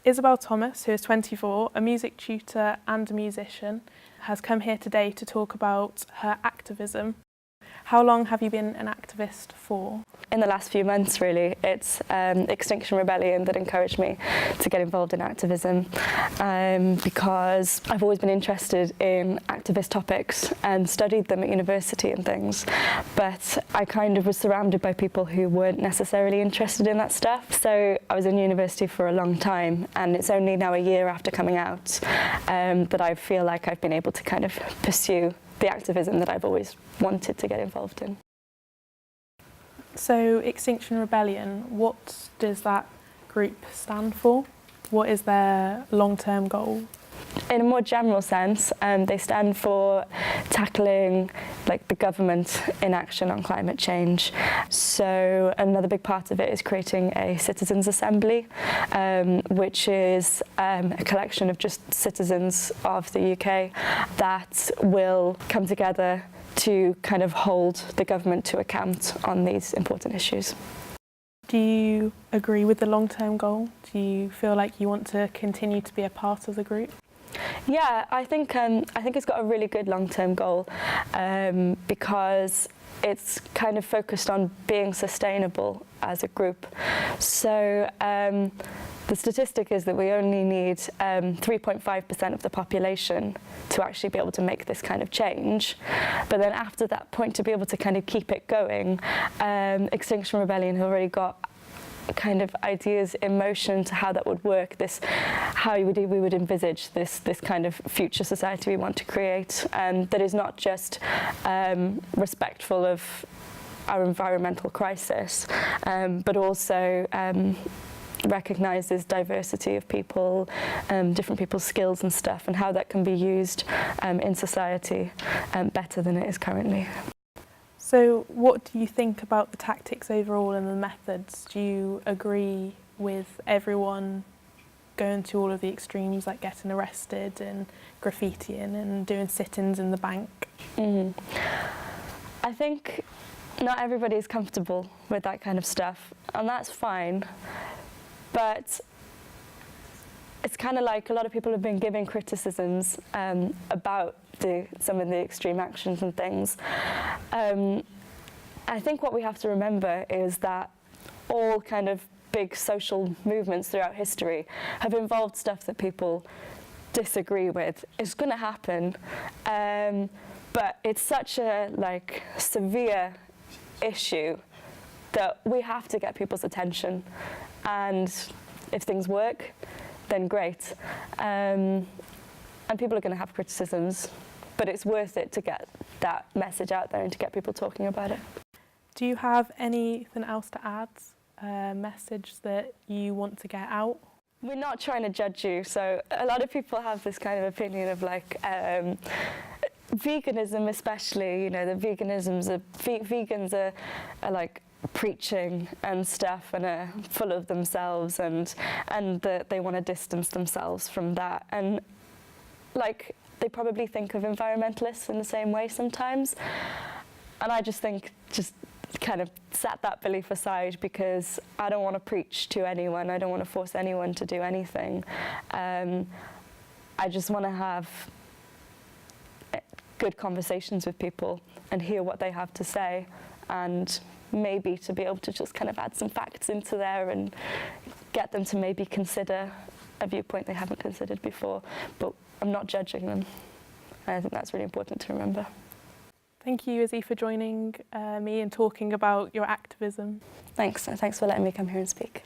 Isabel Thomas, who is 24, a music tutor and a musician, has come here today to talk about her activism. How long have you been an activist for? In the last few months, really. It's Extinction Rebellion that encouraged me to get involved in activism because I've always been interested in activist topics and studied them at university and things, but I kind of was surrounded by people who weren't necessarily interested in that stuff. So I was in university for a long time, and it's only now a year after coming out that I feel like I've been able to kind of pursue the activism that I've always wanted to get involved in. So Extinction Rebellion, what does that group stand for? What is their long-term goal? In a more general sense, they stand for tackling the government inaction on climate change. So another big part of it is creating a citizens' assembly, which is a collection of just citizens of the UK that will come together to kind of hold the government to account on these important issues. Do you agree with the long-term goal? Do you feel like you want to continue to be a part of the group? Yeah, I think it's got a really good long-term goal because it's kind of focused on being sustainable as a group. So the statistic is that we only need 3.5% of the population to actually be able to make this kind of change. But then after that point, to be able to kind of keep it going, Extinction Rebellion have already got kind of ideas in motion to how that would work, how we would envisage this kind of future society we want to create, that is not just respectful of our environmental crisis, but also recognises diversity of people, different people's skills and stuff, and how that can be used in society better than it is currently. So what do you think about the tactics overall and the methods? Do you agree with everyone going to all of the extremes, like getting arrested and graffitiing and doing sit-ins in the bank? I think not everybody is comfortable with that kind of stuff, and that's fine. But it's kind of like a lot of people have been giving criticisms about some of the extreme actions and things. I think what we have to remember is that all kind of big social movements throughout history have involved stuff that people disagree with. It's going to happen, but it's such a severe issue that we have to get people's attention. And if things work, then great. And people are going to have criticisms, but it's worth it to get that message out there and to get people talking about it. Do you have anything else to add? A message that you want to get out? We're not trying to judge you. So a lot of people have this kind of opinion of veganism, especially. The vegans are preaching and stuff and are full of themselves and that they want to distance themselves from that, and they probably think of environmentalists in the same way sometimes, and I just think kind of set that belief aside, because I don't want to preach to anyone. I don't want to force anyone to do anything. I just want to have good conversations with people and hear what they have to say, and maybe to be able to just kind of add some facts into there and get them to maybe consider a viewpoint they haven't considered before. But I'm not judging them. And I think that's really important to remember. Thank you, Izzy, for joining me and talking about your activism. Thanks. Thanks for letting me come here and speak.